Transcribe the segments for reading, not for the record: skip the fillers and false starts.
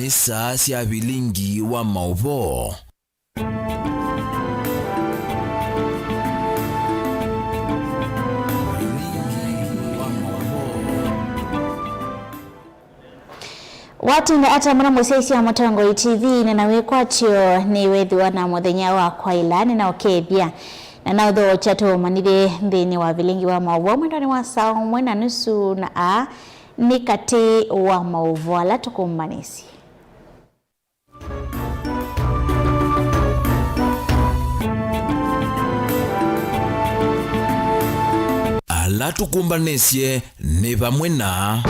ni saa cia bilingi wa mauvo. Watu nga ata mwana musesi wa Mutongo TV na nawekwa chio ni wethiwa na muthenya wa kwa ilani na okethia na nautho chato manire thini wa bilingi wa mauvo mwendani wa saa 1:30 na a ni kati wa mauvo ala tukumanisi ala tukumbanisye ni vamwe na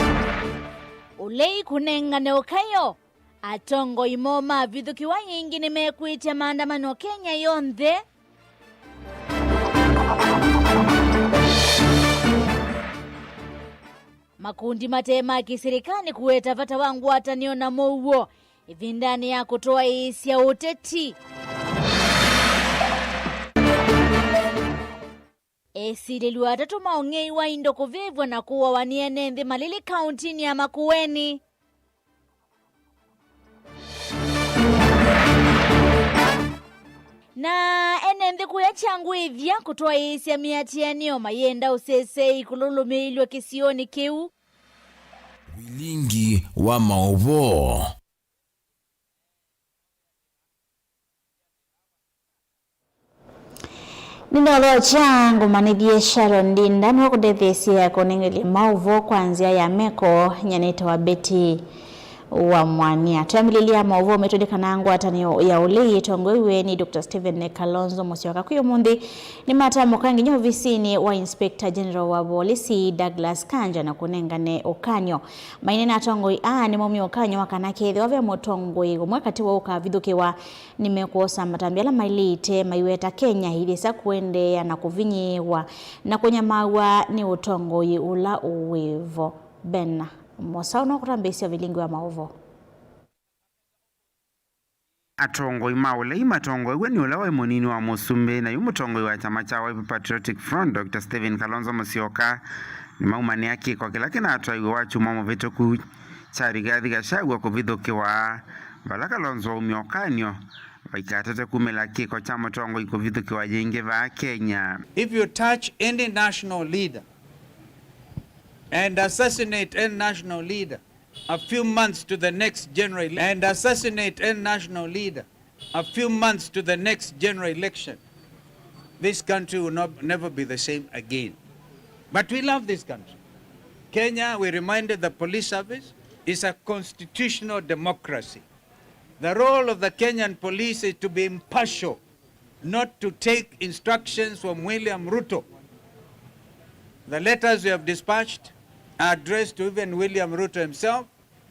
ulei kunengane okayo atongo imoma vithukiwa nyingi nimekuitia maandamano Kenya yonthe makundi matema kisirikani kuweta vata wangu wataniona mouo ivindani ya kutoa isia uteti esiri watatu maongei wa indo kuvivwa na kuwa waniene nthi Malili kauntini ya Makueni. Na ene nthi kuya changu ivya kutoa isi ya miatianio mayenda usesei kululumilwa kisioni kiu. Bilingi wa mauvo. Nindolo changu manidie Sharon Dinda nwa kudethesia konengeli mauvo kwanzia ya meko nyaneta wa beti wa mwania. Tuamililia mauvo metodika nangu atani ya ulei tongwewe ni Dr. Stephen Kalonzo Musyoka kuyo mundi ni mata mokangi nyo visini wa Inspector General wa polisi Douglas Kanja na kunengane Okanyo. Mainena atongoi ni momi Okanyo wakanake wavya motongoi umwakati wa ukavithukiwa nimekuosa matambiala mailite maiweta Kenya hidisa kuende ya na kuvinyiwa na kunyamawa ni utongoi ula uwevo bena Mosa unakutambisia vilingi wa mauvo. Atongoi maulei matongoi weni ulawe monini wa Musumbe na yumutongoi wa chama cha Wiper Patriotic Front Dr. Stephen Kalonzo Musyoka ni maumani yake kwa kila kina atuwa wachu mamo veto kuchari gathi gashagwa kuvithukiwa vala Kalonzo umiokanyo vaikatete kumelaki kwa chama tongoi kuvithukiwa jenge va Kenya. If you touch any national leader and assassinate any national leader a few months to the next general and assassinate any national leader a few months to the next general election, this country will never be the same again. But we love this country. Kenya, we reminded the police service, is a constitutional democracy. The role of the Kenyan police is to be impartial, not to take instructions from William Ruto. The letters we have dispatched are addressed to even William Ruto himself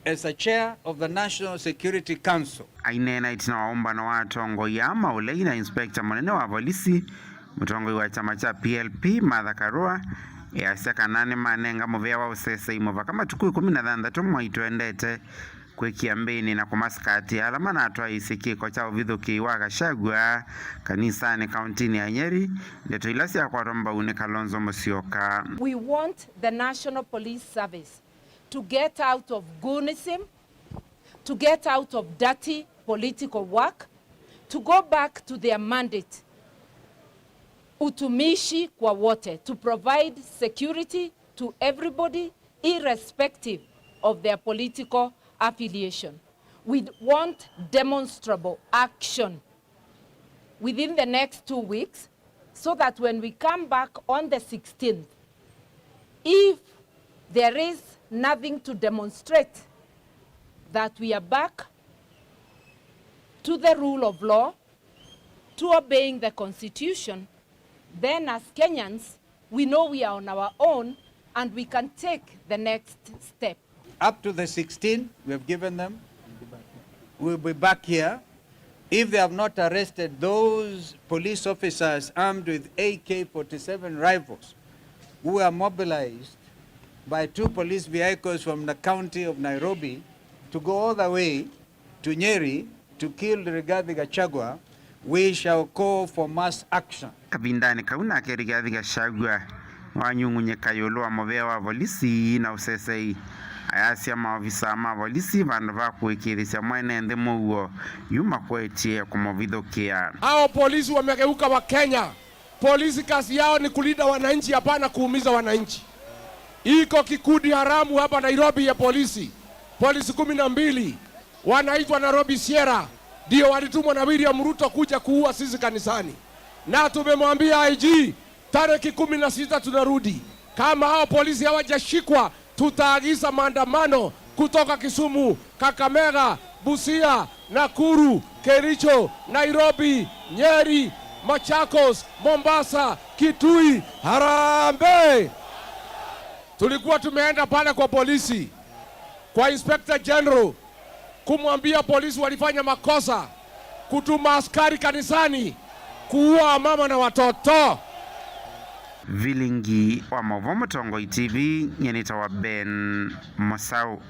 as a chair of the National Security Council. Ainena itina waomba na watongo ya maulei na inspector mwenene wa polisi mutongo wa chama cha PLP Martha Karua ya seka nane manenga muvea wa usese imova kama tukui 16 mwaituendete kwe kiambeni na kumaskati alama na atoa isiki kwa chao vithuki wa Gachagua kanisani kauntini ya Nyeri ndeto ilasi ya kwa romba une Kalonzo Musyoka. We want the National Police Service to get out of goonism, to get out of dirty political work, to go back to their mandate, utumishi kwa wote, to provide security to everybody irrespective of their political affiliation. We want demonstrable action within the next 2 weeks so that when we come back on the 16th, if there is nothing to demonstrate, that we are back to the rule of law, to obeying the Constitution, then as Kenyans, we know we are on our own and we can take the next step. Up to the 16th, we have given them. We'll be back here. If they have not arrested those police officers armed with AK-47 rifles who were mobilized by 2 police vehicles from the county of Nairobi to go all the way to Nyeri to kill Rigathi Gachagua, we shall call for mass action. Kabindani kauna ke Rigathi Gachagua wanyung'unyika yulu wa muvea wa polisi na usesei ayasya maofisa ma polisi vandu va kuikirisya mwene nthi muuo yuma kwetie kumuvithukia. Hao polisi wamegeuka wa Kenya. Polisi kazi yao ni kulinda wananchi, hapana kuumiza wananchi. Iko kikundi haramu hapa Nairobi ya polisi 12 wanaitwa Nairobi Sierra, ndio walitumwa na William Ruto kuja kuua sisi kanisani, na tumemwambia IG tarehe 16 tunarudi. Kama hao polisi hawajashikwa, tutaagiza maandamano kutoka Kisumu, Kakamega, Busia, Nakuru, Kericho, Nairobi, Nyeri, Machakos, Mombasa, Kitui. Harambee! Tulikuwa tumeenda pale kwa polisi, kwa Inspector General, kumwambia polisi walifanya makosa kutuma askari kanisani kuua mama na watoto. Vilingi wa Mauvo Mutongoi TV, nyenita wa Ben Mosau.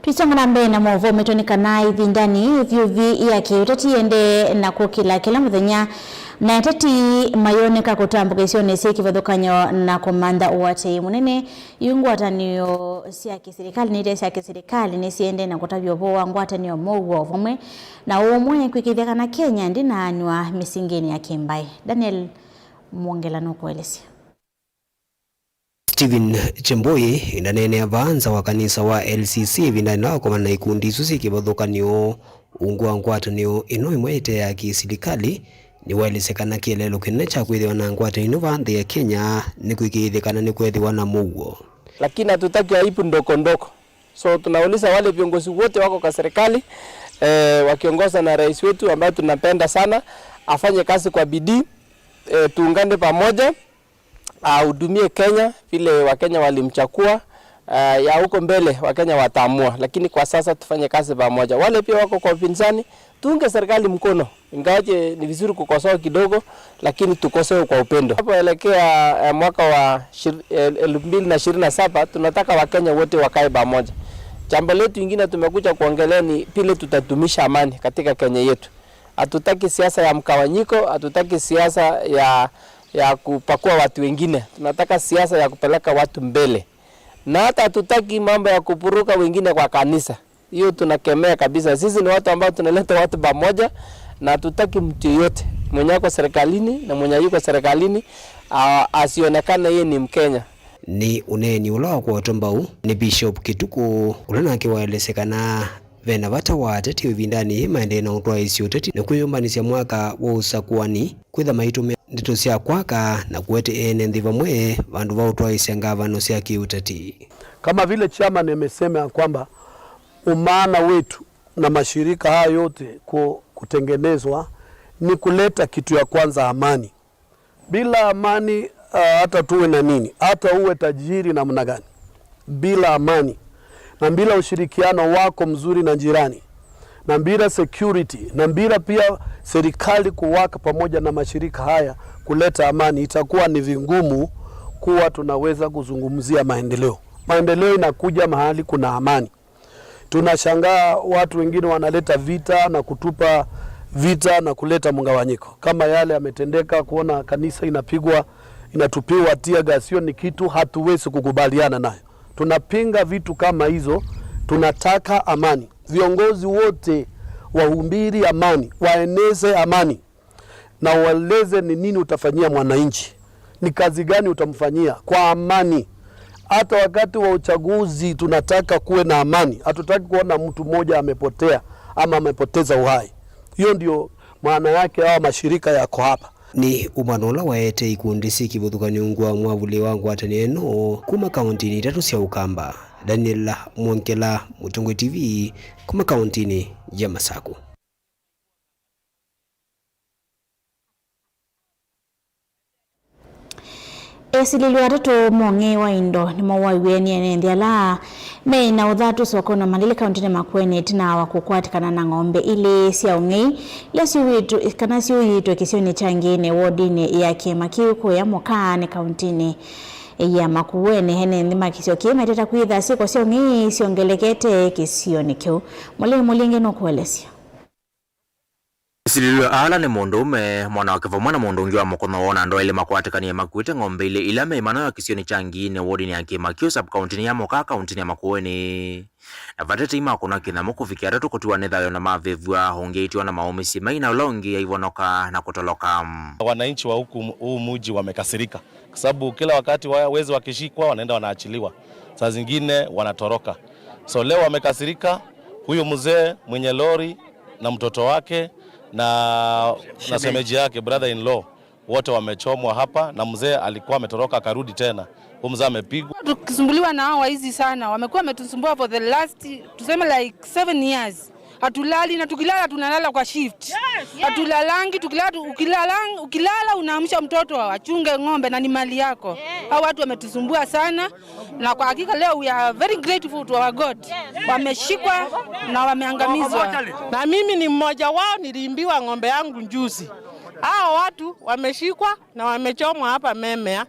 Twisongana mbele na Mauvo umetonekana hivi ndani vyuvi yake utatiende na kukila kila muthenya na tati mayoneka kutambuka nesi kivadhukanyo na komanda uwate munene yungwatanio sia kiserikali nire sia kiserikali nesiende na kutavyo boa ngwatanio Mauvo vumwe na umwe kwikitheka na Kenya ndina anywa misingeni ya Kimbai. Daniel Mwongela nukuelezea. Stephen Chemboi inanene avanza wa kanisa wa LCC vindana kwa na ikundi susi kibadhukanio ungwa ngwatanio ino imwete ya kiserikali ni walisekana kielelo kinene cha kwithiwa na ngwatanio vanthi ya Kenya ni kwikithikana ni kwethiwa na Mauvo, lakini hatutaki aibu ndoko. So tunauliza wale viongozi wote wako kwa serikali wakiongoza na rais wetu ambaye tunapenda sana afanye kazi kwa bidii, tuungane pamoja ahudumie Kenya vile Wakenya walimchakua. Ya huko mbele Wakenya wataamua, lakini kwa sasa tufanye kazi pamoja. Wale pia wako kwa upinzani, tuunge serikali mkono, ingaje ni vizuri kukosoa kidogo, lakini tukosoe kwa upendo. Hapo elekea mwaka wa 2027 tunataka Wakenya wote wakae pamoja. Jambo letu lingine tumekuja kuongelea ni vile tutatumisha amani katika Kenya yetu. Hatutaki siasa ya mkawanyiko, hatutaki siasa ya kupakua watu wengine. Tunataka siasa ya kupeleka watu mbele. Na hata hatutaki mambo ya kupuruka wengine kwa kanisa. Hiyo tunakemea kabisa. Sisi ni watu ambao tunaleta watu pamoja na hatutaki mtu yote mwenye yuko serikalini na mwenye yuko serikalini asionekane yeye ni Mkenya. Ni uneni ula kwa Tombau ni Bishop Kituku ulana kiwaelesekana vena vata wateti vindani maendeleo kwa isioteti na kuyombanisya mwaka wa usakuani kwitha maitume ndito sia kwaka na kuwete ene ndhiva mwe vandu va utwaisya ngavano sia kiuteti. Kama vile chama nimesema kwamba umana wetu na mashirika haya yote kutengenezwa ni kuleta kitu ya kwanza amani. Bila amani hata tuwe na nini, hata uwe tajiri namna gani, bila amani na bila ushirikiano wako mzuri na jirani, na bila security, na bila pia serikali kuwaka pamoja na mashirika haya kuleta amani, itakuwa ni vingumu kuwa tunaweza kuzungumzia maendeleo. Maendeleo inakuja mahali kuna amani. Tunashangaa watu wengine wanaleta vita na kutupa vita na kuleta mgawanyiko. Kama yale yametendeka, kuona kanisa inapigwa, inatupiwa tear gas, hiyo ni kitu hatuwezi kukubaliana nayo. Tunapinga vitu kama hizo, tunataka amani. Viongozi wote wahubiri amani, waeneze amani na waeleze ni nini utafanyia mwananchi, ni kazi gani utamfanyia kwa amani. Hata wakati wa uchaguzi tunataka kuwe na amani. Hatutaki kuona mtu mmoja amepotea ama amepoteza uhai. Hiyo ndio maana yake hao mashirika yako hapa. Ni umanola waete ikundi sikivuthukanio ngwa mwavuli wa ngwatanio eno kuma kauntini 3 cia Ukamba. Daniel Mwongela, Mutongoi TV, kuma kauntini ya Masaku. esililwa tatu monge wa indo ni mawaiweni enendiala meina uthatu soko na malili kaunti Makueni tina wakukwatikana na ng'ombe ili siaungei lasiwitu kana siwitu kisioni changine wodini ya Kimakiu ya Mokane kauntini ya Makueni hene ndima kisio kima itata kuidha siko siaungei siongelekete kisioni kiu mulinge no kuelesio Sililwe ala ni mundume mwana wakivamana mundungi wa mkono wona ndo ile makwatikania makuite ng'ombe ile ilame imano ya kisioni changine wodi ni ya Kimakiu sub-kauntini ya Moka kauntini ya Makueni na vatete ima kuna kina moku fikia retu kutuwa nethayo na mavevua hongeitiwa na maumisi maina ulongi ya ivonoka na kutoloka. Wananchi wa huu muji wamekasirika kwa sababu kila wakati wezi wakishikwa wanaenda wanaachiliwa, saa zingine wanatoroka. So leo wamekasirika, huyo mzee mwenye lori na mtoto wake na semeji yake brother in law wote wamechomwa hapa, na mzee alikuwa ametoroka akarudi tena. Huyo mzee amepigwa. Tukisumbuliwa na hao hizi sana, wamekuwa wametusumbua for the last tuseme like 7 years. Hatulali na tukilala tunalala kwa shift. Hatulalangi, ukilala unaamsha mtoto achunge ng'ombe na ni mali yako. Hao watu wametusumbua sana na kwa hakika leo we are very grateful to our God. Wameshikwa na wameangamizwa. Na mimi ni mmoja wao, niliimbiwa ng'ombe yangu njuzi. Hao watu wameshikwa na wamechomwa hapa Memea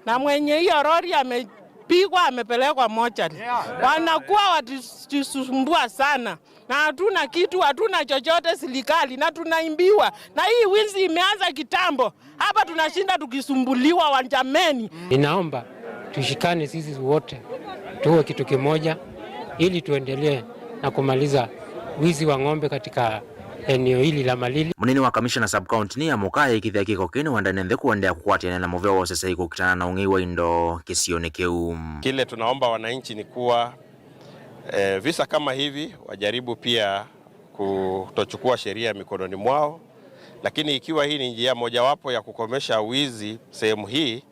na mwenye hiyo lori amepigwa amepelekwa mochari. Wanakuwa watisumbua sana. Na hatuna kitu, hatuna chochote serikali na tunaimbiwa. Na hii wizi imeanza kitambo. Hapa tunashinda tukisumbuliwa wanjameni. Ninaomba tushikane sisi wote, tuwe kitu kimoja ili tuendelee na kumaliza wizi wa ng'ombe katika eneo hili la Malili. Munini wa kamishna sub-county ya Moka ikithia kiko kini wanda nende kuendea kukwatiana na moveo wa sasa iko kitana na ungei wa indo kisione keu. Kile tunaomba wananchi ni kuwa visa kama hivi wajaribu pia kutochukua sheria mikononi mwao, lakini ikiwa hii ni njia mojawapo ya kukomesha wizi sehemu hii,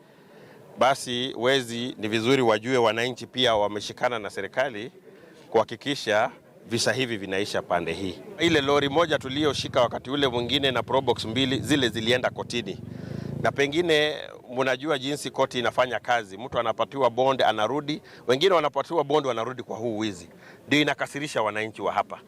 basi wezi ni vizuri wajue wananchi pia wameshikana na serikali kuhakikisha visa hivi vinaisha pande hii. Ile lori moja tulioshika wakati ule mwingine na probox 2 zile zilienda kotini. Na pengine mnajua jinsi koti inafanya kazi. Mtu anapatiwa bond anarudi, wengine wanapatiwa bond wanarudi kwa huu wizi. Ndio inakasirisha wananchi wa hapa.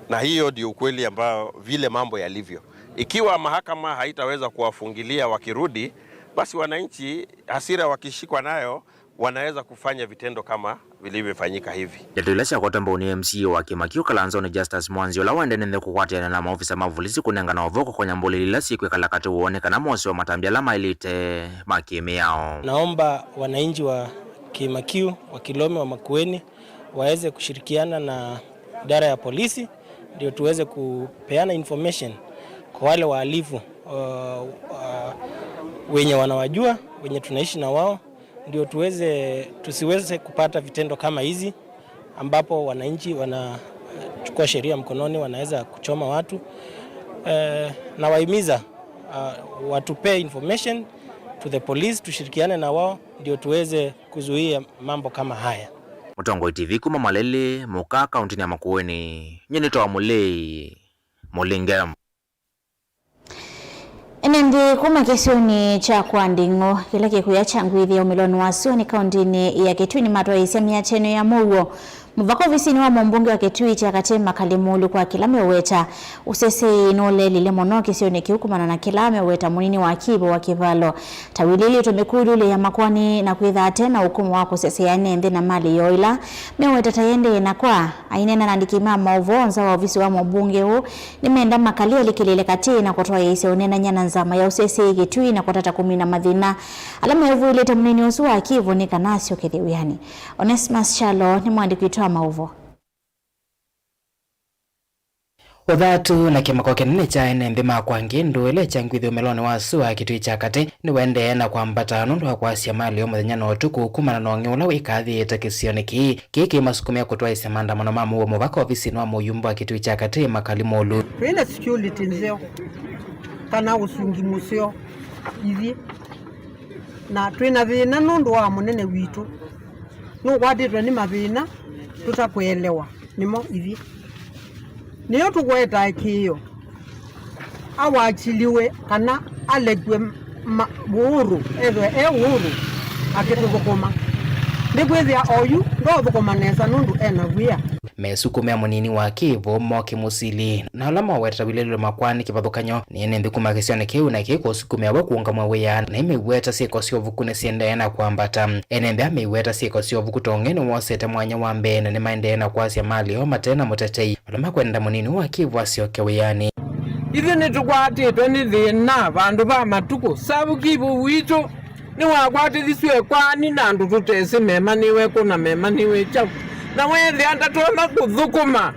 Na hiyo ndio ukweli ambao vile mambo yalivyo. Ikiwa mahakama haitaweza kuwafungilia wakirudi, basi wananchi hasira wakishikwa nayo wanaweza kufanya vitendo kama vilivyofanyika hivi. Yatulesha kwa tambo ni MC wa Kimakiu Kalanzoni Justice Mwanzio la wende nende kukwatiana na maofisa mavulisi kunenga na ovoko kwa nyambuli lila siku kalakati uonekana mosi wa matambia la mailite makimi yao. Naomba wananchi wa Kimakiu, wa Kilome, wa Makueni waweze kushirikiana na idara ya polisi ndio tuweze kupeana information kwa wale wahalifu wenye wanawajua, wenye tunaishi na wao, ndio tusiweze kupata vitendo kama hizi ambapo wananchi wanachukua sheria mkononi, wanaweza kuchoma watu. Na wahimiza watupe information to the police, tushirikiane na wao ndio tuweze kuzuia mambo kama haya. Mutongoi TV kuma Malele, Moka kauntini ya Makueni. Nyenito Mulei Mulingem. Enendi kuma kisioni cha Kwandingo kila kikuya changwithi ya umiloni wa sioni kauntini ya Kitui ni matwa isia miacheno ya Mugo. Muvako visini wa mbunge wa Kitui cha Katema Kalimulu kwa Kilame Weta usese inole lile mono kisioni kihukumana na Kilame Weta munini wa Kibo wa Kivalo. Tawilili utomekulu le ya Makwani na kuidha tena hukumu wako sese ya nende na mali yoila. Meweta tayende na kwa ainena nandikima mauvonza wa visi wa mbunge huu nimeenda makalia likilile kati na kutoa isi unena nyana nzama ya usese Kitui na kutata kumina madhina. Alama ya ileta munini usu wa Kivu ni kanasio kithiwiani. Onesmus Chalo ni mwandiki mauvo. Uthatu na kimako kinene cha ene kwa ngindu ile changwithi umeloni wa suwa Kitui cha Kati ni wende na kwambata nundu wa kwasia mali omuthenya no tuku kumana no ng'ula wikathiite kisioni kiki masukumia kutwa ise maandamano mamu wa muvaka ofisi no muyumba wa Kitui cha Kati Makalimulu. Twina security nzeo kana usungi museo ithi na twina thina nundu wa munene witu no gwaditwe ni mathina tutakwelewa nimo ithi niyo tugweta kiyo awachiliwe kana alegwe uhuru uhuru akituthukuma ndikwithia oyu ndothukuma nesa nundu ena wia mesukumia munini wa Kivu Moki Musili na alama weta wilelo makwani kivathukanyo nene nthukuma kisione kiu na kiko sukumia wa kuungamwa wia na imeweta sieko siovuku ne siendeena kwambata ene ameweta sieko siovuku tongene wosete mwanya wa mbene ne maendeena kwasia mali o matena mutetei alama kwenda munini wa Kivu asioke wiani ithi nitukwatitwe ni thina vandu va matuku sabu Kivu witu ni wakwatithiswe kwani na andu tutesi memaniwe kuna memaniwe chau na wethi andatona kuthukuma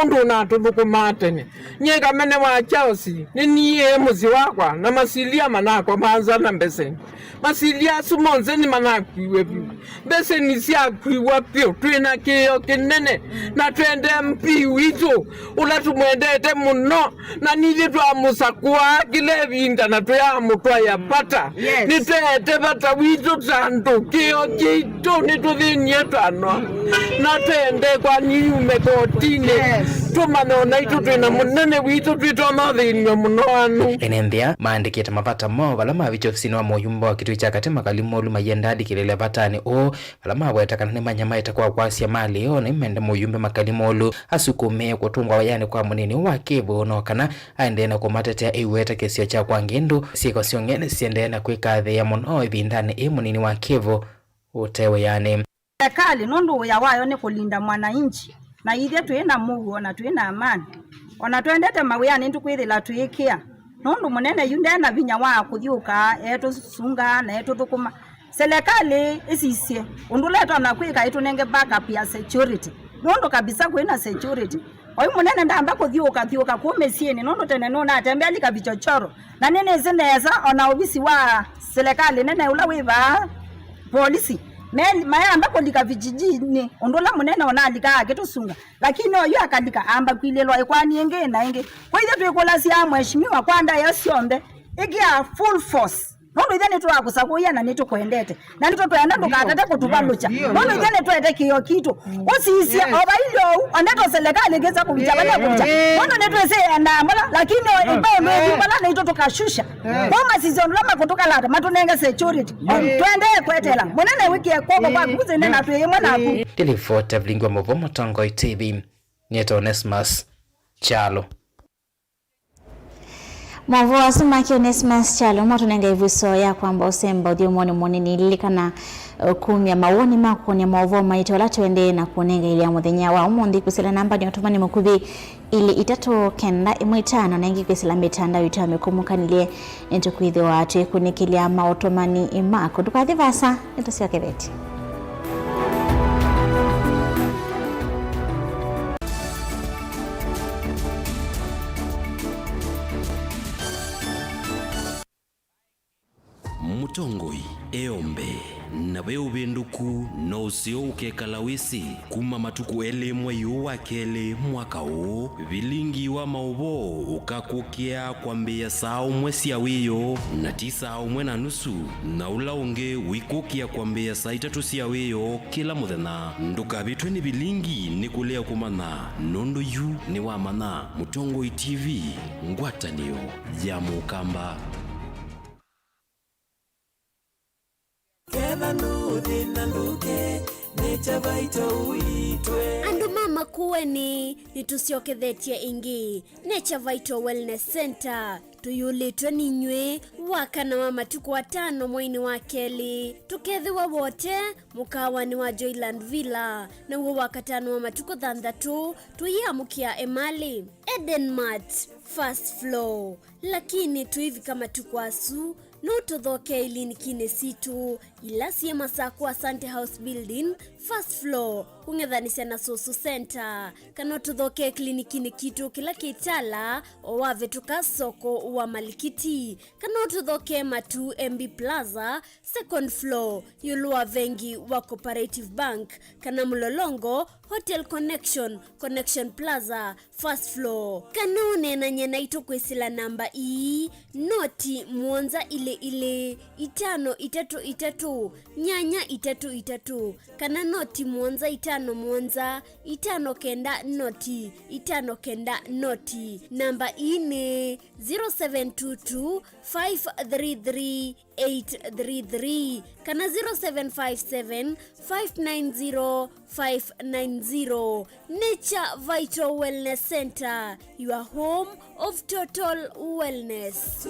undu na tuthukuma tene nyeka mene wa Chelsea ni niye muzi wakwa na masilia manakwa manza na mbeseni masilia sumonze ni manakwiwe mbeseni siakwiwa pio twina kio kinene na twende MP witu ula tumwendete muno na nili twamusakua kile vinda na tuyamutwa ya pata nitete pata witu tandu kio kitu nituthinie twanwa na twende kwa niume kotine tumanona itu twina munene witu twitomathinio muno anu enembia maandikite mapata mo vala mavicho ofisini wa muyumba wa kitu cha katema kalimolu mayendadi kilele vatani o vala mawetakana ni manyama itakuwa kwasia mali o na imende muyumbe makalimolu asukume kutungwa wayani kwa munini wa Kivu nokana aendena kumatetea iweta kesio cha kwa ngindu siko siongene siendena kwikathi ya muno ibindani munini wa Kivu utewe yani serikali nundu ya wayo ni kulinda mwananchi na ithe twina mugo na twina amani ona twendete mawiyani ntukwithila twikia nundu munene yundena vinya wa kuthiuka etu sunga na etu thukuma serikali isisie unduletwa na kwika itu nenge backup ya security nundu kabisa kwina security oyu munene ndamba kuthiuka kumesieni nundu tene nuna atembea lika vichochoro na nene zineza ona obisi wa serikali nene ula wiva polisi maya ambako lika vijijini ondula munene onalika akitusunga lakini oyo akandika amba kwilelwa ikwani enge na enge kwa hivyo tuikola si mheshimiwa kwanda yasiombe ikia full force nondo ithene twakusakuya na nitu kwendete na nitu twenda tukatete kutubalucha nondo ithene twete kiyo kitu usisi oba ilo oneto serikali geza kuvichapanya kucha nondo netu ese enda mbala lakini ibo mwe bala na ito tukashusha kama sisi ondulama kutoka lata matunenge security twende kwetela munene wiki ekoko kwa kuze nena tuyemwe na ku Telefota Vlingwa Movomo Tongo TV Nieto Onesmus Chalo Mwavuwa sumaki Onesmus Chalo matunenga ivuso ya kwamba usemba udio mwoni nililikana kumya mawoni makuonia mwavuwa maito la tuende na kuonenga ili ya muthenya wa umundi kusila namba ni otumani mukubi ili itatu kenda imuitano na ingi kusila mitanda witu hamekumuka nilie nito kuidhi wa atu kunikilia maotomani imako dukathi vasa nito siwa keveti Mutongoi eombe na weu benduku no usio ukekala wisi kuma matuku elemwe yuwa kele mwaka huu vilingi wa maubo ukakukia kwambia saa umwesi ya wiyo na 9:30 na ula unge wikukia kwambia saa 3 ya wiyo kila muthena ndukabitwe ni vilingi ni kulea kumana nondo yu ni wa mana Mutongoi TV ngwatanio ya mukamba Kena nuthi na nduke necha vaito uitwe Andu mama kuweni nitusiokethetie ingi Necha Vaito Wellness Center tuyulitwe ninywe wakana mama tuku 5 mwaini wa keli tukethiwa wote mukawani wa Joyland Villa na uwa wakatano wa matuku 6 tuyamukia emali Eden Mart first floor lakini tuivi kama tukwasu nututhoke ilinikine situ ila siya masaku Asante House Building first floor ungethanisya na Soso Center kana tuthoke klinikini kitu kila kitala owave tukasoko wa Malikiti kana tuthoke Matu MB Plaza second floor yulua vengi wa Cooperative Bank kana Mlolongo Hotel Connection Plaza first floor kana unena nyena itokwesila namba noti mwonza ile 5 3 3 itatu nyanya itatu itatu kana noti mwonza itano mwonza itano kenda noti itano kenda noti. Namba ine 0722 533 833 kana 0757 590 590. Nature Vital Wellness Center, your home of total wellness.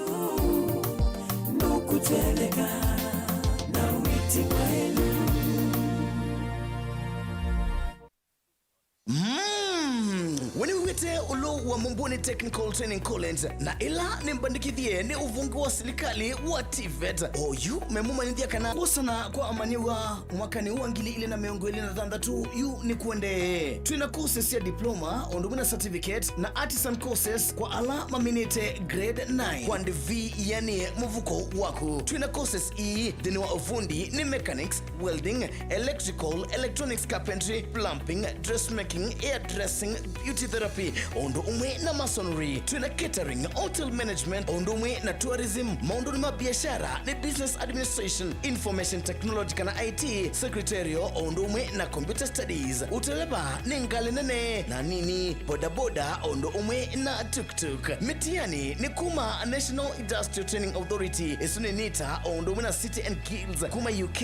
Wani wite ulo wa Mumbuni Technical Training College na ila nimbandikithie ni uvungu wa serikali wa TVET. Oyu memuma nithia kana gusana kwa amaniwa mwakani wa ngili ile na miongo ile na thandatu yu ni kuende. Twina courses ya diploma, ondumuna certificate na artisan courses kwa ala maminite grade 9. Kwa V yani muvuko waku. Twina courses dini wa ufundi ni mechanics, welding, electrical, electronics, carpentry, plumbing, dressmaking, hairdressing, beauty therapy, ondo umwe na masonry. Twina catering, hotel management, ondo umwe na tourism, maondo ni mabiashara, ni business administration, information technology kana IT, secretarial, ondo umwe na computer studies. Uteleba ni ngali nene na nini, boda boda, ondo umwe na tuk-tuk. Mitiani ni kuma National Industrial Training Authority, isuni NITA, ondo umwe na City and Guilds, kuma UK,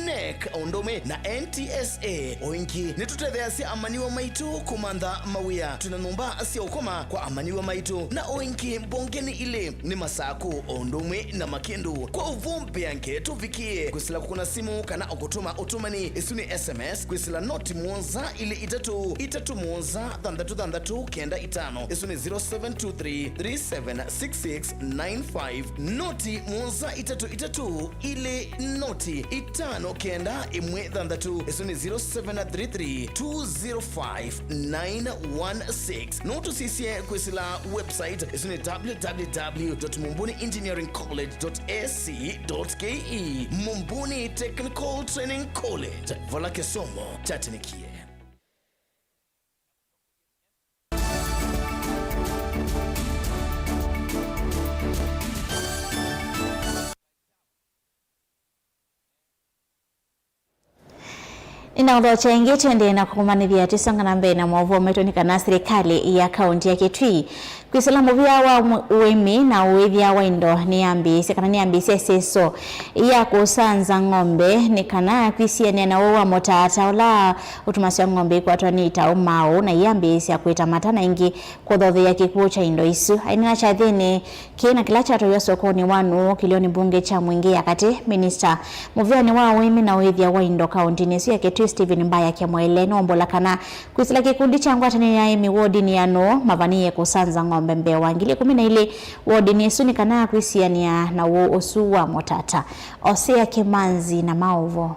NEC, ondo umwe na NTSA. Oinki, nitutethea amaniwa maitu kumanda mawia. Tunanumba asia ukoma kwa amaniwa maitu. Na oinki mbongeni ile ni Masaku, Ondumwe na Makindu. Kwa uvumbi yanke tuvikie. Kwisila kukuna simu kana okutuma utumani isuni SMS. Kwisila noti mwonza ile itatu mwonza thandatu kenda itano. Isuni 0723 376695. Noti mwonza itatu ile noti itano kenda imwe thandatu. Isuni 0733 205 916. Notu sisi kwisila website isuni www.mumbuniengineeringcollege.ac.ke. Mumbuni Technical Training College, vala kesomo chatinikie. Inaudho chaingi tuende na kukumanithia tusonga na mbele na mwavu umetonika na serikali ya kaunti ya Kitui. Kwisalamu vya wa uwemi na uwithia wa indo niambi seso ya kusanza ng'ombe ni kana kwisia nena wa motata ola utumasi wa ng'ombe kwa tuani ita umau na iambi ya kuita matana ingi kudhodhi ya kikuo cha indo isu. Ainina cha dhini kina kilacha toyo sokoni wanu kilioni bunge cha mwingi ya kati minister muvia ni wa uwemi na uwithia wa indo kaunti nesu ya Kitui Stephen Mbaya kia mwele nombola kana kwisila kikundi changu atani ya emi wodi ni ano mavaniye kusanza ng'ombe mbewa ngili 11 wodi ni suni kana kwisiania na wo osu wa motata Osea Kimanzi na Maovo.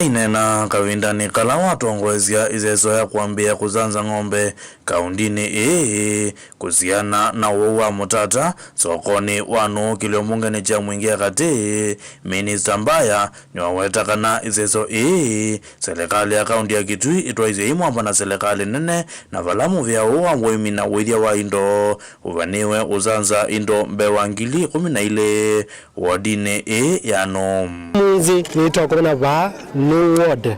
Inena kawindani kala watu ongwezia izezo ya kuambia kuzanza ng'ombe kaundini kusiana na uwa mutata sokoni wanu kiliomunga ni cha mwingia kati Minister Mbaya nywaweta izezo serikali ya kaunti ya Kitui itwaize imwamba na serikali nene na valamu vya uwa mwemi na uwithia wa indo uvaniwe uzanza indo mbewa ngili 11 wadine yano mwezi nito kumena va New Ward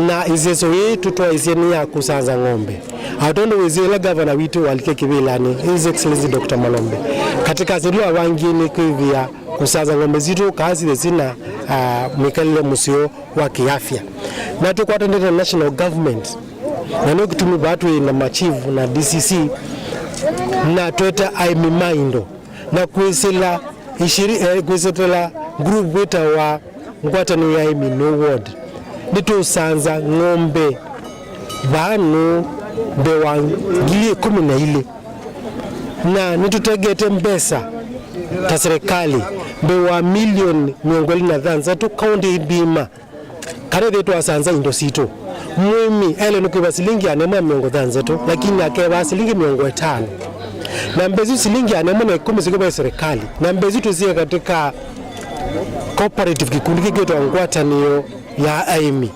na izezo hii tutoa izeni ya kusanza ng'ombe. Atondo wezela governor witu walike kivilani His Excellency Dr. Malombe katika zilua wangini kuivia kusanza ng'ombe zitu kazi zina mikalile musio wa kiafya na tuko atendete national government na nuki tumi batu na machivu na DCC na tueta aimimaindo na kuisela kuisela group wita wa ngwatani ya imi no ward nitu sanza ng'ombe vanu bewa ngili 11 na nitutegete mbesa ta serikali bewa milioni miongoli na dhanza tu kaunti ibima kare detu asanza indo sito mwimi ele nukiwa silingi anema miongo dhanza tu lakini akewa silingi miongo 5 na mbezi silingi anema na 10 zikoba serikali na mbezi tuzie katika cooperative kikundi kigeto ngwataniyo ya aimi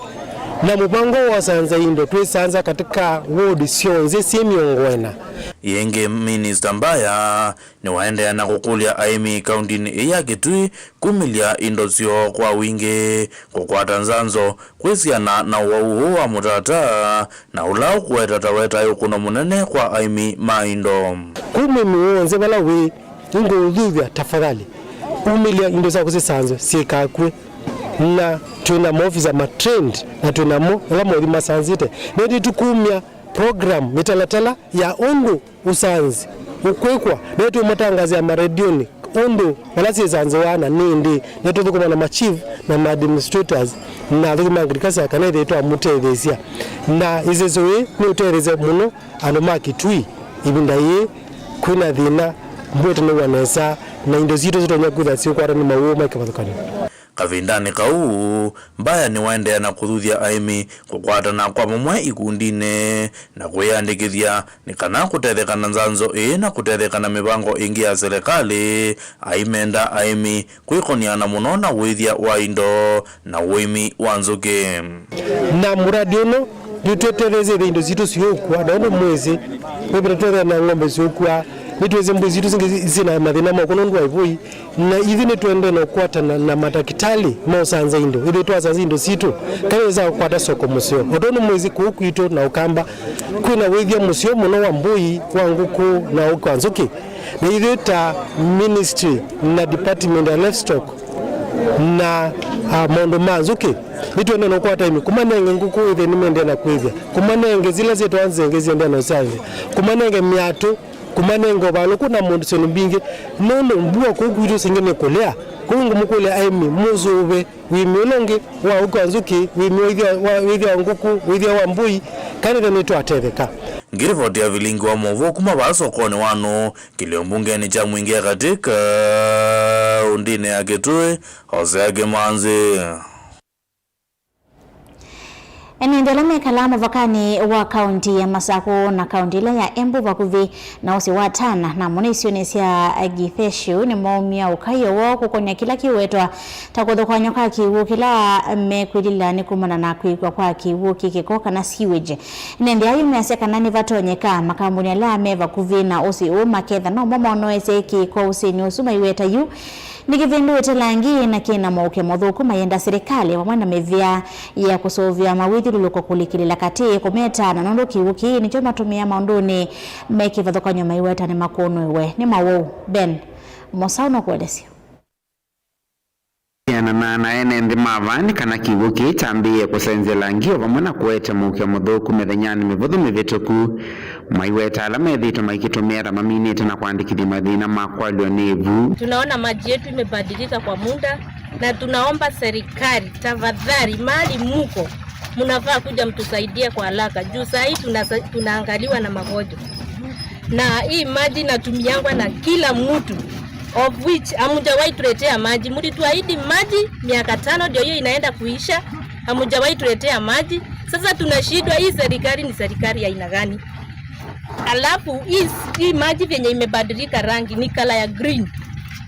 na mupango wa sanza indo twisanza katika ward sionze simiongwena yenge Minister Mbaya ni waende na kukulia aimi kaundini ya Kitui kumilia indo sio kwa wingi kukwata nzanzo kwesiana na uwauhu wa mutata na ulau kuwetataweta yukuno munene kwa aimi maindo kumimiwonze bala we ingo udhuvya tafadhali umilia indo za kusisanzo sikakwe na tuna maofisa matrend na tuna mo la modi masanzite nedi tukumya program mitalatala ya ondo usanzi ukwekwa netu matangazo ya maredioni ondo walasi zanzo wana nindi netu tukuma na machief na ma administrators na tukuma agriculture ya kanede yetu amutethesia na izezoe ni utereze muno anoma Kitui ibinda ye kuna dhina mbwete ni wanesa na indo zito zito nyakutha siyo kwa rani mawoma ikapathukani kavindani kau Mbaya ni waende na kuthuthia aimi kukwatana kwa mumwe ikundine na kuyandikithia ni kana kutethekana nzanzo na kutethekana mibango ingi ya serikali aimenda aimi kwikoniana muno na withia wa indo na wimi wa nzuki na muradi uno nitwetereze indo zito siyokwa na mwezi webira na ng'ombe siyokwa nitweze mbuzi zitu zina mathina makono ndwa ivui na ithi nitwende na kwata na matakitali mo sanza indo ithi twasanza indo situ kaweza kwata soko musio otono mwezi kukwito na ukamba kwina withia musio muno wa mbui wa nguku na ukwanzuki na ithi ta ministry na department ya livestock na mondo manzuki nitwende na kwata imi kumanenge nguku ithi nimende na kwithia kumanenge zile zetu anzenge ziende na sanza kumanenge miatu kumanengo balo kuna mundu senumbinge nono mbua kugujo singene kolea kungu mukole aimi muzobe wimiolonge wa ukanzuki withia nguku withia wa mbui kanida netu atetheka ngirivoti ya vilingi wa movo kuma basokoni wano kiliombungeni cha mwingia katika undine ya Kitui Hosea Kimanzi. Enendele mekalamu vakani wa kaunti ya Masako na kaunti ile ya Embu vakuvi na usi watana na munesionesia Githeshu ni maumia ukayo wo kukonya kila kiwetwa takodho kwa nyoka kiwu kila mekwilila ni kumana na kuikwa kwa kiwu kikikoka na sewage nende ayu measeka nani vatonyeka makambuni ala meva kuvi na usi umaketha no momo noese kwa usini usuma iweta yu nikivindu telangi na kina mauke modhuku mayenda serikali wamwenda mevia ya kusovya mawithi luluko kulikilila kati kumeta na nondo kiwuki nicho matumia maunduni meki vadhokanyo maiweta ni makono iwe ni mawo Ben Mosauno kuelesio na ene ndi mavani kana kiwuki tambie kusenzela ngio vamwana kuete muke mudhuku methenyani mivuthu mivituku maiweta ala methito maikitumira maminite na kuandikithia mathina makwalio nivu. Tunaona maji yetu imebadilika kwa muda na tunaomba serikali tafadhali mali muko mnafaa kuja mtusaidie kwa haraka juu saa hii tunaangaliwa na magonjwa na hii maji natumiangwa na kila mtu of which hamujawahi tuletea maji. Mlituahidi maji miaka 5 ndio hiyo inaenda kuisha, hamujawahi tuletea maji. Sasa tunashindwa, hii serikali ni serikali ya aina gani? Alafu hii maji venye imebadilika rangi ni kala ya green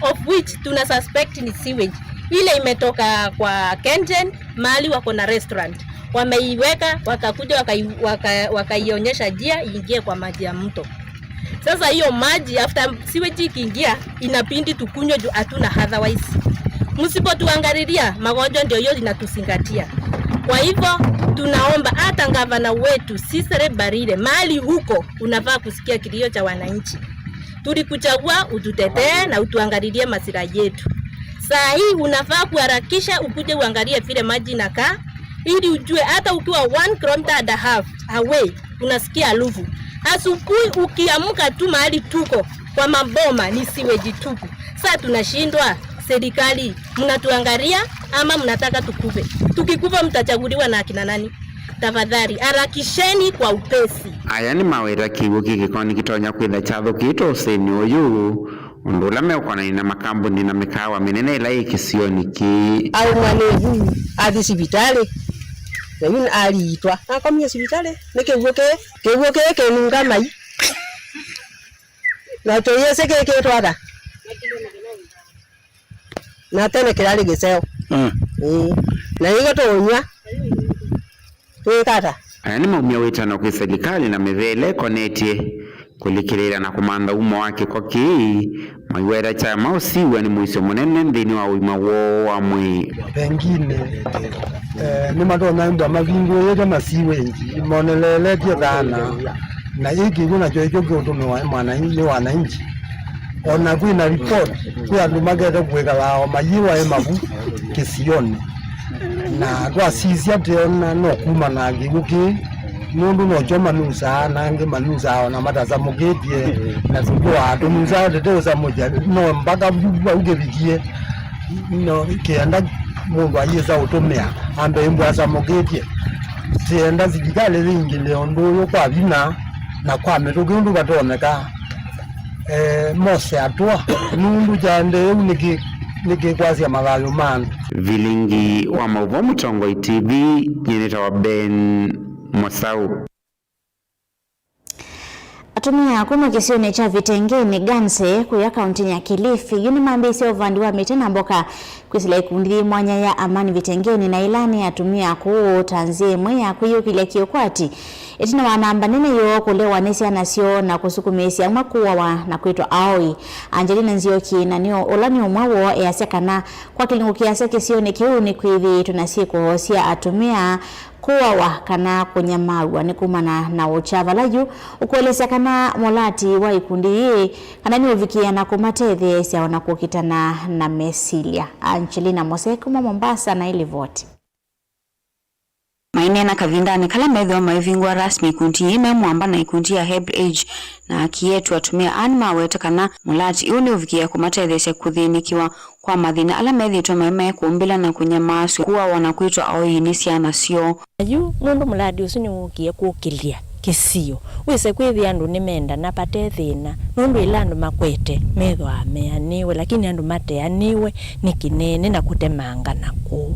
of which tuna suspect ni sewage. Ile imetoka kwa Kengen mahali wako na restaurant. Wameiweka wakakuja wakaionyesha njia iingie kwa maji ya mto. Sasa hiyo maji after sewage ikiingia inapindi tukunywe juu hatuna otherwise. Msipotuangalilia magonjwa ndio hiyo inatusingatia. Kwa hivyo tunaomba hata gavana wetu Cecily Mbarire mali huko unafaa kusikia kilio cha wananchi. Tulikuchagua ututetee na utuangalilie maslahi yetu. Saa hii unafaa kuharakisha ukuje uangalie vile maji inakaa ili ujue hata ukiwa 1.5 km away unasikia harufu. Asubuhi ukiamka tu mahali tuko kwa maboma ni sewage tupu. Sasa tunashindwa, serikali mnatuangalia ama mnataka tukuve? Tukikuva mtachaguliwa na akina nani? Tafadhali harakisheni kwa upesi. Aya ni mawira kiwuki gikoni kitonya kwitha chatho kito useni uyu undula meukona ina makambuni na mikawa minene ila ikisioni ki au mwanevu athi sibitali na yun aliitwa akomia sibitali nikivuke kenunga mai na toyese ketwara na tene kirali giseo na igo tonya wekata aya ni maumia witano kwa serikali na mevele konetie kulikirira na kumanda umo wake kwa kii maiwera cha mausiwa ni mwiso munene ndini wa wima wo wa mwi pengine ni madona ndo mavingo yega masiwenji monelele tia dana na hiki kuna chocho kutume wananchi ona kwina report kwa ndo mageta kuweka lao mayiwa emabu kisione na kwa sisi ationa no kuma na giguki mundu no choma nusa nange manusa na matazamo getie na zingwa tumuza tete za moja no mpaka ugevikie no kienda mungu ayeza utomea ambe mbwa za mogetie tienda zikale ringi leo ndo kwa vina na kwa metugundu batoneka mose atwa mundu jande niki kwasi ya magayo man vilingi wa mauvo Mutongo TV nyeneta wa Ben Mosau. Atumia kuma kisione cha Vitengeni Ganse kuya kaunti ya Kilifi yuni mambisi ovandi wa mitena mboka kwisila ikundi mwanya ya amani Vitengeni na ilani atumia kuu tanzie mwaya kuyo kile kiokwati etina wanamba nene yo kulewa nesi anasio na kusukumesi ya mwakuwa wa na kuitwa Aoi Angelina Nzioki na niyo olani umwawo ya sekana kwa kilingu kiasa kisione kiuni kuivi tunasiku hosia atumia kuwa wa kana kunyamarwa ni kumana na uchavalaju ukuelesa kana molati wa ikundi hii kana ni uvikia na kumatethe siya wanakukitana na Mesilia. Angelina Moseko Mombasa na ili vote. Maine na kavindani kala medho maivingwa rasmi ikundi ime mwamba na ikundi ya Hebrew Age na kietu atumia anima wetakana mulati uni uvikia kumatethe kuthinikiwa kwa madhina ala medhi tumeme kumbila na kunyamasu kuwa wanakuitwa Aoi nisia na sio yu nundu muladi usini ukie kukilia kisio wise kwithi andu nimenda napate thina nundu ilandu makwete medho ameaniwe lakini andu mateaniwe ni kinene na kutemanga naku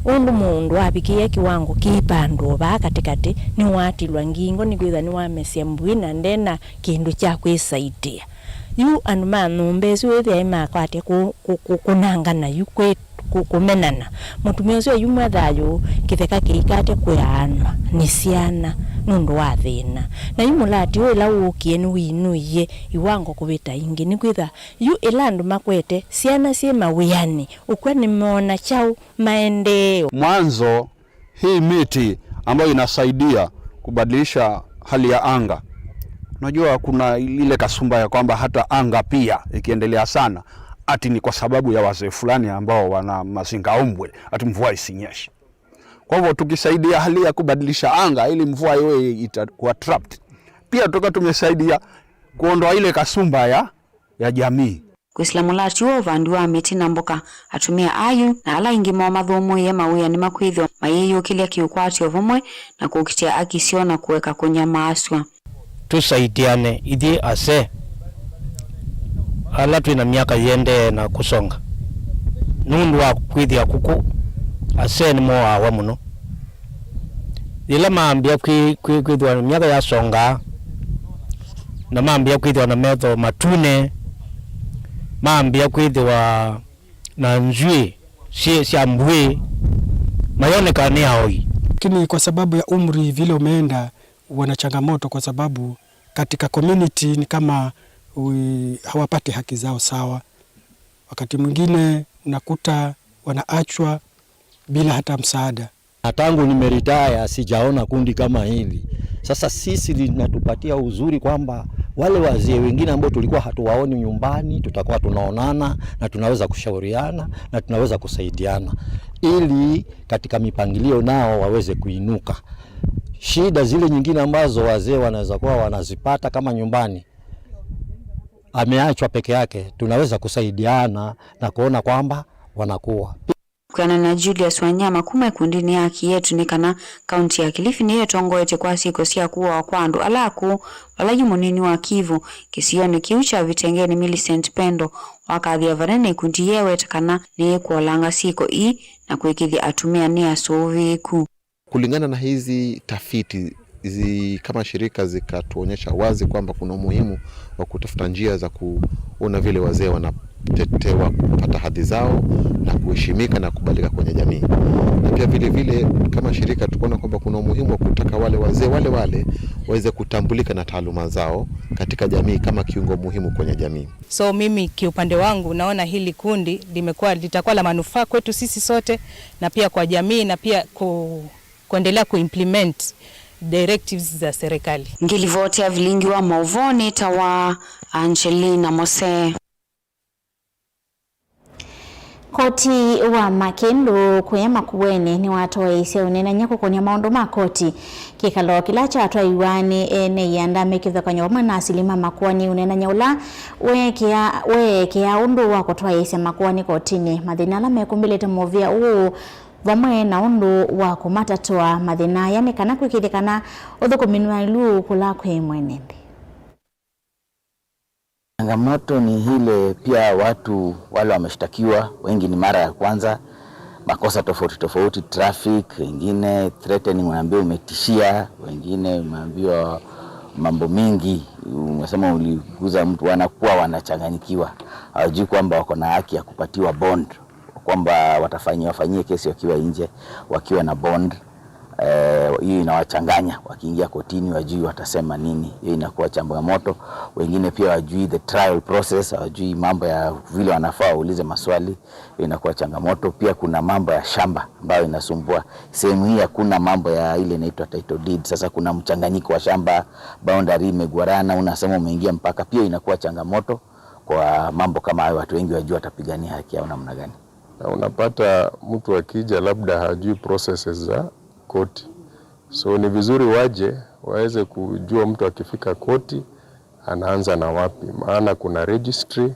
undu mundu abikie kiwango kipandu ba katikati ni watilwa ngingo ni kwitha ni wamesia mbwina ndena kindu cha kwisaidia yu andu manumbesu wethi aima kwate kunangana yu kumenana mutumia ucio yumwe thayu kitheka kiikate kuyanwa ni ciana nundu wa thina na yu mulati ula ukie ni winuye iwango kubita ingi ni kwitha yu ilandu makwete ciana cie mawiani ukwe ni mona chau maendeo. Mwanzo hii miti ambayo inasaidia kubadilisha hali ya anga. Unajua kuna ile kasumba ya kwamba hata anga pia ikiendelea sana ati ni kwa sababu ya wazee fulani ambao wana mazingaombwe ati mvua isinyeshe. Kwa hivyo tukisaidia hali ya kubadilisha anga ili mvua iwe itakuwa trapped, pia tumesaidia kuondoa ile kasumba ya jamii. Kuislamu la chuo vandu wa mitina mboka atumia ayu na ala ingi mwa mathomo ya mawia ni makwithio mayeyo kilia kiukwati ovumwe na kukitia akisio na kuweka kunyamaswa. Tusaidiane idhi ase ala tuina miaka yende na kusonga nundu wa kwithia kuku ase ni moa wa muno ila maambia kwithwa miaka ya songa na maambia kwithwa na metho matune maambia kwithwa na nzui si mbwe mayoneka ni Aoi. Lakini kwa sababu ya umri vile umeenda wana changamoto kwa sababu katika community ni kama hawapati haki zao sawa. Wakati mwingine unakuta wanaachwa bila hata msaada. Tangu nimeritaya sijaona kundi kama hili. Sasa sisi linatupatia uzuri kwamba wale wazee wengine ambao tulikuwa hatuwaoni nyumbani tutakuwa tunaonana na tunaweza kushauriana na tunaweza kusaidiana ili katika mipangilio nao waweze kuinuka. Shida zile nyingine ambazo wazee wanaweza kuwa wanazipata kama nyumbani ameachwa peke yake, tunaweza kusaidiana na kuona kwamba wanakuwa. Kwa na Julius Wanyama kuma kundini ya kietu ni kana kaunti ya Kilifi ni yetongoete kwa siko siya kuwa wakwandu alaku walayu munini wa Kivu kisioni kiucha Vitengeni Millicent Pendo wakadhi ya varene kundi yewe takana ni kuolanga siko na kuikithi atumia ni asoviku. Kulingana na hizi tafiti kama shirika zikatuonyesha wazi kwamba kuna umuhimu wa kutafuta njia za kuona vile wazee wanatetewa kupata hadhi zao na kuheshimika na kubalika kwenye jamii. pia vile vile kama shirika tukaona kwamba kuna umuhimu wa kutaka wale wazee wale waweze kutambulika na taaluma zao katika jamii kama kiungo muhimu kwenye jamii. So mimi kiupande wangu naona hili kundi litakuwa la manufaa kwetu sisi sote na pia kwa jamii na pia kuendelea kuimplement directives za serikali. Ngilivotea vilingi wa mauvoni tawa Angelina Mose. Koti wa Makindu kuyama kuwene ni watu wa isia unena nyako kwenye maondo makoti. Kikalo kilacha watu wa iwani ene yandame kithakanya wama na asilima makuwani unena nyaula wekea undu wa kutuwa isia makuwani kotini. Madhinala mekumbile movia uu vamwe na undu wa kumatatua madhina yani kana kwikithikana uthukuminwa ilu kula kwe mwenembe. Changamoto ni hile pia watu wale wameshtakiwa wengi ni mara ya kwanza, makosa tofauti, traffic, wengine threatening, unaambiwa umetishia, wengine umeambiwa mambo mingi, umesema uliguza mtu, wanakuwa wanachanganyikiwa, hawajui kwamba wako na haki ya kupatiwa bond, kwamba wafanyie kesi wakiwa nje, wakiwa na bond. Hiyo inawachanganya, wakiingia kotini wajui watasema nini. Hiyo inakuwa changamoto. Wengine pia wajui the trial process, wajui mambo ya vile wanafaa waulize maswali. Hiyo inakuwa changamoto. Pia kuna mambo ya shamba ambayo inasumbua. Sehemu hii hakuna mambo ya ile inaitwa title deed. Sasa kuna mchanganyiko wa shamba, boundary imegwarana, unasema umeingia mpaka. Pia inakuwa changamoto kwa mambo kama hayo. Watu wengi wajua watapigania haki yao namna gani. Na unapata mtu akija labda hajui processes za koti. So ni vizuri waje waweze kujua mtu akifika koti anaanza na wapi. Maana kuna registry,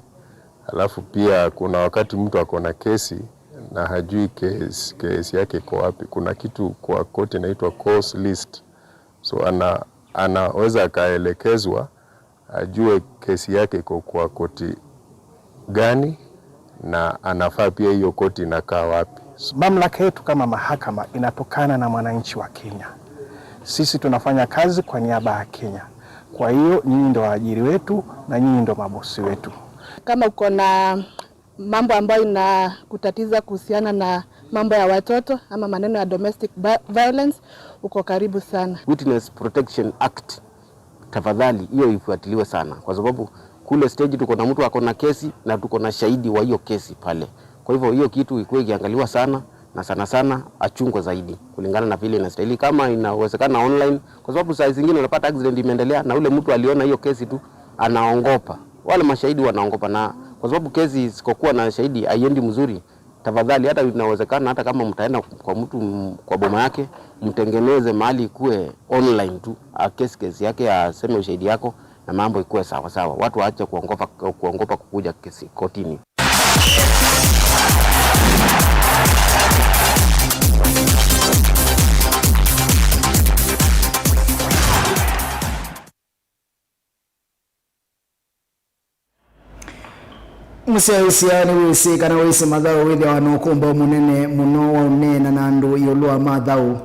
alafu pia kuna wakati mtu akona kesi na hajui kesi yake iko wapi. Kuna kitu kwa koti inaitwa cause list. So anaweza akaelekezwa ajue kesi yake iko kwa koti gani na anafaa pia hiyo koti inakaa wapi. Mamlaka yetu kama mahakama inatokana na mwananchi wa Kenya. Sisi tunafanya kazi kwa niaba ya Kenya. Kwa hiyo nyinyi ndio waajiri wetu na nyinyi ndio mabosi wetu. Kama uko na mambo ambayo inakutatiza kuhusiana na mambo ya watoto ama maneno ya domestic violence, uko karibu sana. Witness Protection Act, tafadhali hiyo ifuatiliwe sana, kwa sababu kule stage tuko na mtu akona kesi na tuko na shahidi wa hiyo kesi pale. Kwa hivyo hiyo kitu ikuwe ikiangaliwa sana na sana achungwe zaidi kulingana na vile inastahili. Kama inawezekana online, kwa sababu saa zingine unapata accident imeendelea na ule mtu aliona hiyo kesi tu anaongopa. Wale mashahidi wanaongopa, na kwa sababu kesi sikokuwa na shahidi haiendi mzuri. Tafadhali hata inawezekana hata kama mtaenda kwa mtu kwa boma yake, mtengeneze mahali kuwe online tu, kesi yake aseme ushahidi yako na mambo ikuwe sawa. Watu waache kuongopa kukuja kesi kotini. Musaisiani wisi kana wisi madhao withe wanokumba munene muno wa unena na andu yolua madhao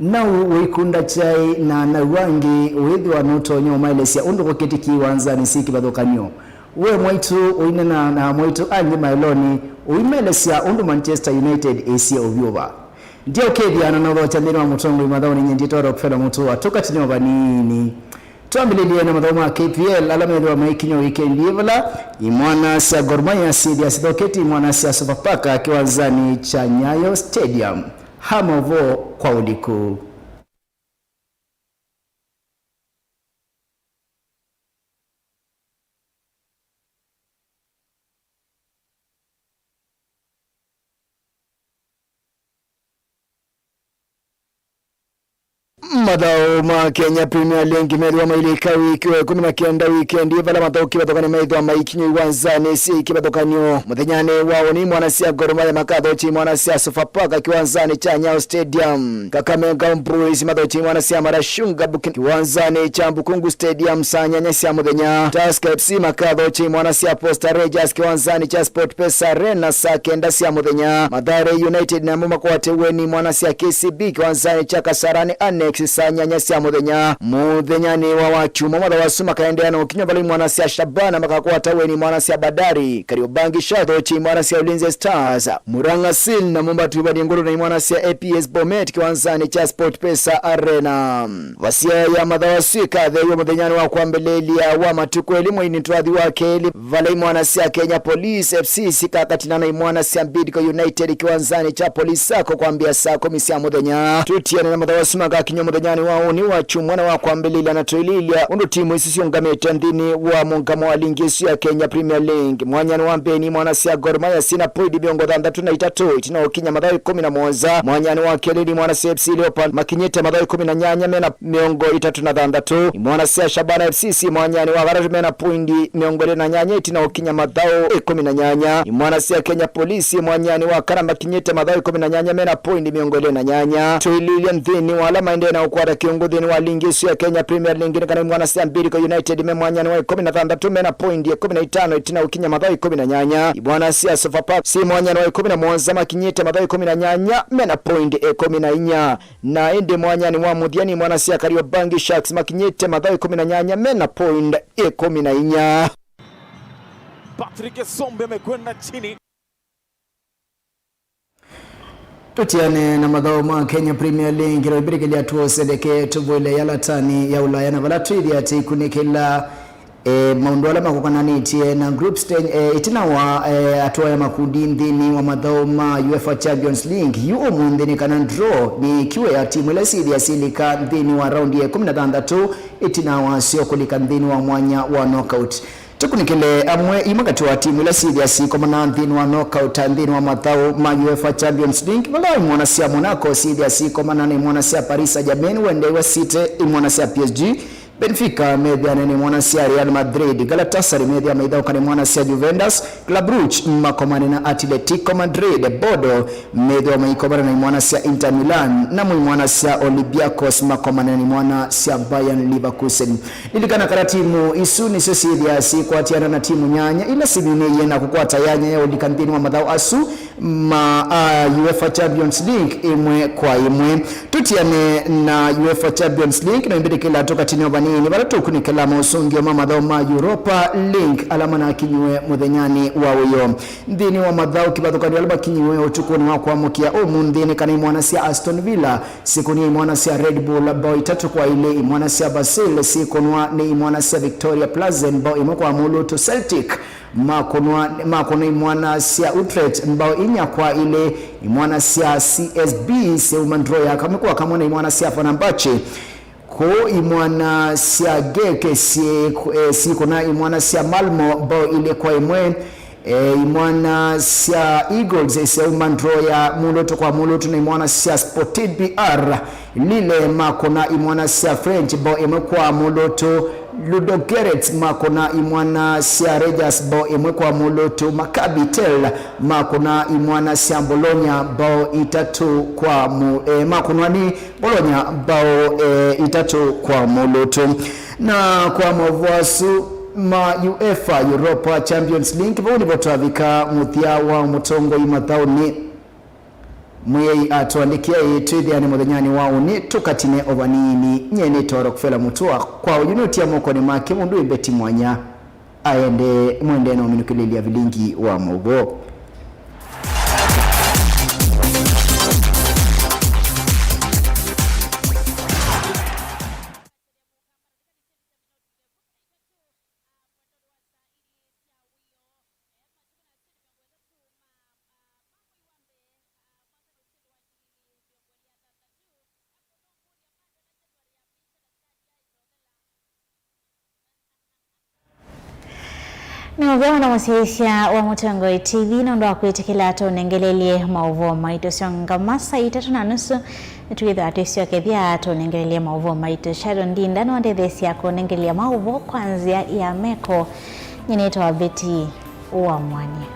nau wikunda chai na nauwangi withe wanotonyo mailesya undu kukitiki wanzani siki bathokanyo we mwaitu uinena na mwaitu anyi mailoni uimelesya undu Manchester United isi ovyova ndio kethiana na utho chandini wa mutongo madhao ni nyenditoro kufela mutu wa tukatinyo banini tuambililie na madhao ma KPL alamedu wa maikinyo weekend ivala imwana sia Gor Mahia sidi asidoketi imwana sia Sofapaka kiwanzani cha Nyayo Stadium hamovo kwa uliku. Madao ma Kenya Premier League medwa mailika wiki wa 19 weekend ivala madao kibatokana medwa maikinyo iwanzane si kibatokanyo muthenyane wao ni mwana sia Gor Mahia makadho chi mwana sia Sofapaka kiwanzane cha Nyayo Stadium Kakamega Bruins madao chi mwana sia Marashunga kiwanzane cha Bukungu Stadium sanyanya sia muthenya Tusker FC makadho chi mwana sia Posta Rangers kiwanzane cha Sport Pesa Arena sa kenda sia muthenya Mathare United na mama kwa teweni mwana sia KCB kiwanzane cha Kasarani Annex tisa nyanya cia muthenya ni wa wakiuma mothe wasuma kaendea na ukinya bali mwana cia Shabana makakuwa taweni mwana cia Badari Kariobangi Shadow chi mwana cia Ulinzi Stars Murang'a Seal na Mombatu bali ngoro na mwana cia APS Bomet kiwanzani cha Sport Pesa Arena wasia ya madhawasika theyo muthenyani wa kwambelelia wa matuko elimu initwadhi wake vale mwana cia Kenya Police FC sikakatina na mwana cia Bidco United kiwanzani cha polisi sako kwambia saa 10 cia muthenya tutiana na madhawasima ga kinyo muthenyani wao ni wa chumwana wa kwambelelia na toililia undu timu isisio ngamete ndini wa mungamo wa ligi ya Kenya Premier League mwanyani wa mbeni mwana cia Gor Mahia sina poidi biongo 33 itina ukinya madhawi 11 mwanyani wa keleli mwana cia FC Leopard makinyete madhawi 18 mena miongo 36 mwana cia Shabana FC mwanyani wa garaju mena poindi miongo 8 itina ukinya madhao 18 mwana cia Kenya Police mwanyani wa Karamba kinyete madhawi 18 mena poindi miongo 8 toililia ndini wala maende na ukwada kiongozi wa ligi ya Kenya Premier League kana mwana cia Bidco United memwanyani wa 16 mena poindi 15 itina ukinya madhawi 18 mwana cia Sofapaka si mwanyani wa 11 makinyete madhawi 18 mena poindi 14 na ende mwanyani wa Muthiani mwana cia Kariobangi Sharks makinyete madhawi 18 mena poindi 14 Patrick Sombe amekwenda chini. Tutiane na madhao ma Kenya Premier League robirikili atuoseleke tubule yalatani ya Ulaya na valatwidi ati kunikila maundola makukanani itie na group stage itina wa atua ya makundi ndini wa madhao ma UEFA Champions League yu ndini kana draw ni kiwe ya timu ile sidi ya silika ndini wa raundi ya 16 itina wa sio kulika ndini wa mwanya wa knockout tukunikele amwe imagati wa timu ile CDC kama na ndini wa knockout ndini wa madhao ma UEFA Champions League wala mwana sia Monaco CDC kama na mwana sia Paris Saint-Germain wende wa City mwana sia PSG Benfica media ni mwana sia Real Madrid Galatasaray media meidao kani mwana sia Juventus Club Brugge makomani na Atletico Madrid Bodo media maikomana na mwana sia Inter Milan na mwana sia Olympiacos makomani na mwana sia Bayern Leverkusen ilikana kala timu isu ni sosidia si kwa tiana na timu nyanya ila simine yena kukua tayanya ya ulikandini wa madhao asu ma UEFA Champions League imwe kwa imwe tutiane na UEFA Champions League na mbili kila toka tini obanini baratu kunikela mausungi wa madhao ma Europa League alama na kinywe muthenyani wa uyo ndini wa madhao kibathukani alama kinywe uchukuni wa kwa mukia ndini kani mwana sia Aston Villa sikuni mwana sia Red Bull bao 3 kwa ile mwana sia Basel sikunwa ni mwana sia Victoria Plazen bao imekwa muluto Celtic makono mwana sia Utrecht mbao inya kwa ile mwana sia CSB Seumandroya kamekuwa kama na mwana sia Fenerbahce ko imwana sia Geke si kuna imwana sia Malmo bao ile kwa imwe imwana sia Eagles Seumandroya muloto kwa muloto na imwana sia Sporting BR lile makona imwana sia French bao imekuwa muloto Ludogorets makona imwana sia Rangers bao imekwa muloto Maccabi Tel makona imwana sia Bologna bao 3 kwa makona ni Bologna bao 3 kwa muloto na kwa mwavuasu ma UEFA Europa Champions League bao nibotavika muthia wa mutongo imathao ni mwei atuandikia itwithiane muthenyani wao ni tukatine obanini nyene toro kufela mutua kwa ujunuti ya moko ni make mundu ibeti mwanya aende mwende na uminukilelia vilingi wa mugo. Nogao na mwasilisha wa Mutongo TV na ndo wakuitikila ato nengelelie mauvo maito sionga masa 3:30 tuwidha atesio kethia ato nengelelie mauvo maito Sharon Ndinda na wandethesi yako nengelia mauvo kwanzia ya meko nyeneto wa Beti wa Mwani.